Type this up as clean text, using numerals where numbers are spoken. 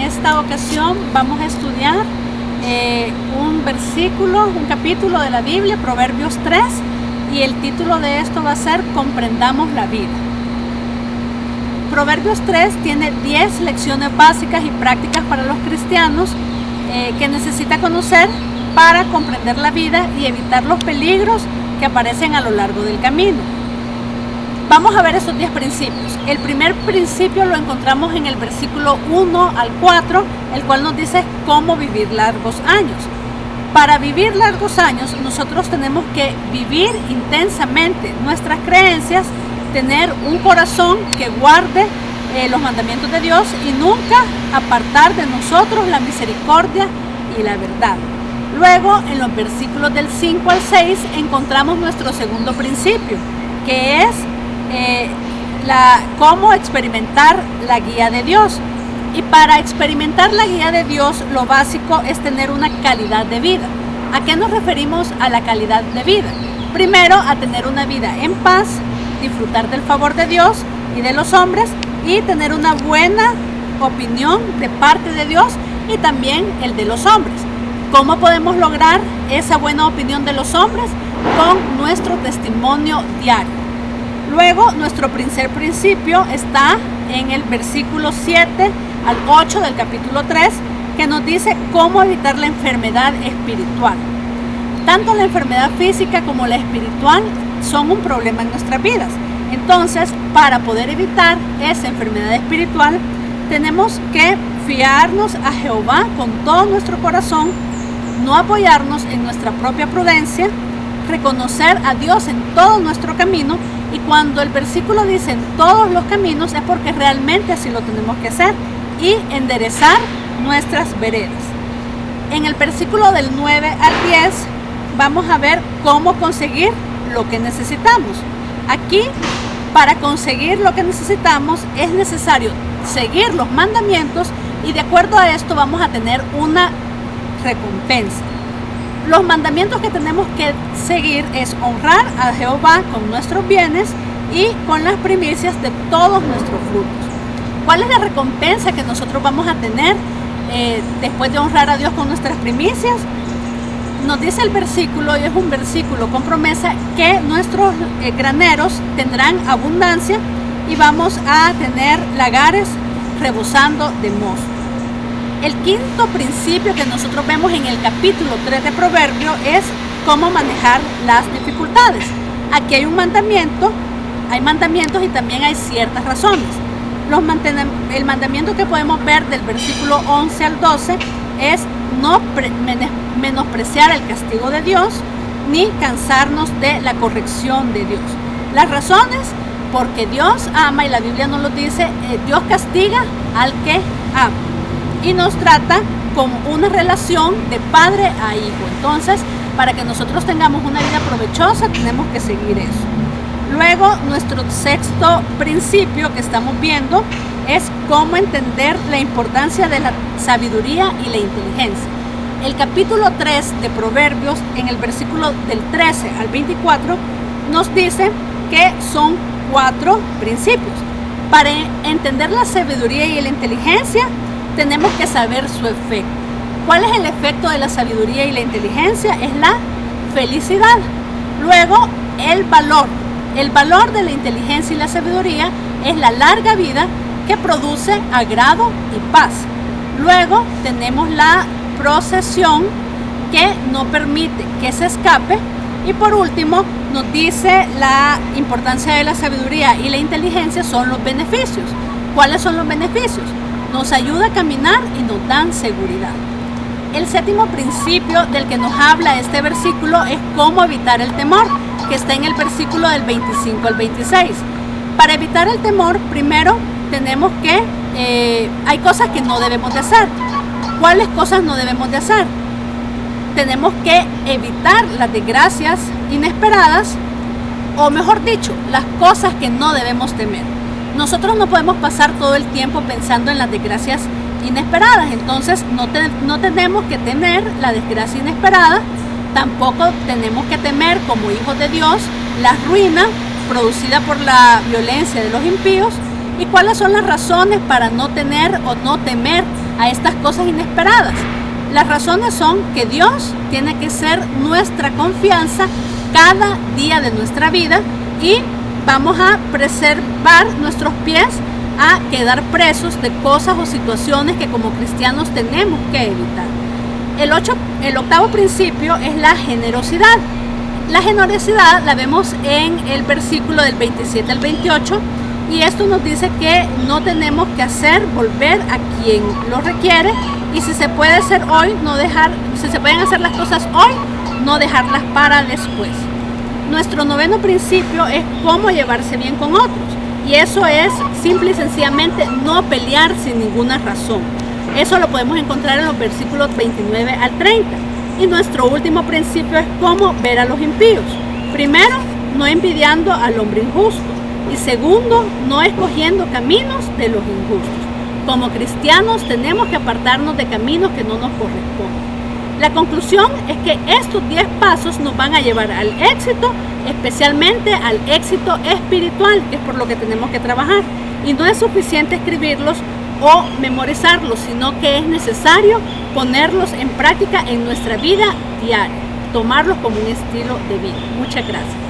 esta ocasión vamos a estudiar un capítulo de la Biblia, Proverbios 3, y el título de esto va a ser Comprendamos la vida. Proverbios 3 tiene 10 lecciones básicas y prácticas para los cristianos que necesita conocer para comprender la vida y evitar los peligros que aparecen a lo largo del camino. Vamos a ver esos 10 principios. El primer principio lo encontramos en el versículo 1 al 4, el cual nos dice cómo vivir largos años. Para vivir largos años, nosotros tenemos que vivir intensamente nuestras creencias, tener un corazón que guarde los mandamientos de Dios y nunca apartar de nosotros la misericordia y la verdad. Luego, en los versículos del 5 al 6, encontramos nuestro segundo principio, que es cómo experimentar la guía de Dios. Y para experimentar la guía de Dios, lo básico es tener una calidad de vida. ¿A qué nos referimos a la calidad de vida? Primero, a tener una vida en paz, disfrutar del favor de Dios y de los hombres y tener una buena opinión de parte de Dios y también el de los hombres. ¿Cómo podemos lograr esa buena opinión de los hombres? Con nuestro testimonio diario. Luego, nuestro primer principio está en el versículo 7 al 8 del capítulo 3, que nos dice cómo evitar la enfermedad espiritual. Tanto la enfermedad física como la espiritual son un problema en nuestras vidas. Entonces, para poder evitar esa enfermedad espiritual, tenemos que fiarnos a Jehová con todo nuestro corazón, no apoyarnos en nuestra propia prudencia, reconocer a Dios en todo nuestro camino, y cuando el versículo dice en todos los caminos es porque realmente así lo tenemos que hacer, y enderezar nuestras veredas. En el versículo del 9 al 10 vamos a ver cómo conseguir lo que necesitamos. Aquí, para conseguir lo que necesitamos, es necesario seguir los mandamientos y de acuerdo a esto vamos a tener una recompensa. Los mandamientos que tenemos que seguir es honrar a Jehová con nuestros bienes y con las primicias de todos nuestros frutos. ¿Cuál es la recompensa que nosotros vamos a tener después de honrar a Dios con nuestras primicias? Nos dice el versículo, y es un versículo con promesa, que nuestros graneros tendrán abundancia y vamos a tener lagares rebosando de mosto. El quinto principio que nosotros vemos en el capítulo 3 de Proverbios es cómo manejar las dificultades. Aquí hay un mandamiento, hay mandamientos y también hay ciertas razones. El mandamiento que podemos ver del versículo 11 al 12 es no menospreciar el castigo de Dios ni cansarnos de la corrección de Dios. Las razones, porque Dios ama, y la Biblia nos lo dice, Dios castiga al que ama y nos trata como una relación de padre a hijo. Entonces, para que nosotros tengamos una vida provechosa, tenemos que seguir eso. Luego, nuestro sexto principio que estamos viendo es cómo entender la importancia de la sabiduría y la inteligencia. El capítulo 3 de Proverbios, en el versículo del 13 al 24, nos dice que son 4 principios. Para entender la sabiduría y la inteligencia, tenemos que saber su efecto. ¿Cuál es el efecto de la sabiduría y la inteligencia? Es la felicidad. Luego, el valor. El valor de la inteligencia y la sabiduría es la larga vida que produce agrado y paz. Luego tenemos la procesión que no permite que se escape. Y por último, nos dice la importancia de la sabiduría y la inteligencia son los beneficios. ¿Cuáles son los beneficios? Nos ayuda a caminar y nos dan seguridad. El séptimo principio del que nos habla este versículo es cómo evitar el temor, que está en el versículo del 25 al 26. Para evitar el temor, primero tenemos que, hay cosas que no debemos de hacer. ¿Cuáles cosas no debemos de hacer? Tenemos que evitar las desgracias inesperadas, o mejor dicho, las cosas que no debemos temer. Nosotros no podemos pasar todo el tiempo pensando en las desgracias inesperadas, entonces no tenemos que temer la desgracia inesperada, tampoco tenemos que temer como hijos de Dios la ruina producida por la violencia de los impíos. ¿Y cuáles son las razones para no tener o no temer a estas cosas inesperadas. Las razones son que Dios tiene que ser nuestra confianza cada día de nuestra vida y vamos a preservar nuestros pies a quedar presos de cosas o situaciones que como cristianos tenemos que evitar. El octavo principio es la generosidad. La generosidad la vemos en el versículo del 27 al 28 y esto nos dice que no tenemos que hacer volver a quien lo requiere y si se puede hacer hoy, si se pueden hacer las cosas hoy, no dejarlas para después. Nuestro noveno principio es cómo llevarse bien con otros y eso es simple y sencillamente no pelear sin ninguna razón. Eso lo podemos encontrar en los versículos 29 al 30. Y nuestro último principio es cómo ver a los impíos. Primero, no envidiando al hombre injusto. Y segundo, no escogiendo caminos de los injustos. Como cristianos tenemos que apartarnos de caminos que no nos corresponden. La conclusión es que estos 10 pasos nos van a llevar al éxito, especialmente al éxito espiritual, que es por lo que tenemos que trabajar. Y no es suficiente escribirlos o memorizarlos, sino que es necesario ponerlos en práctica en nuestra vida diaria, tomarlos como un estilo de vida. Muchas gracias.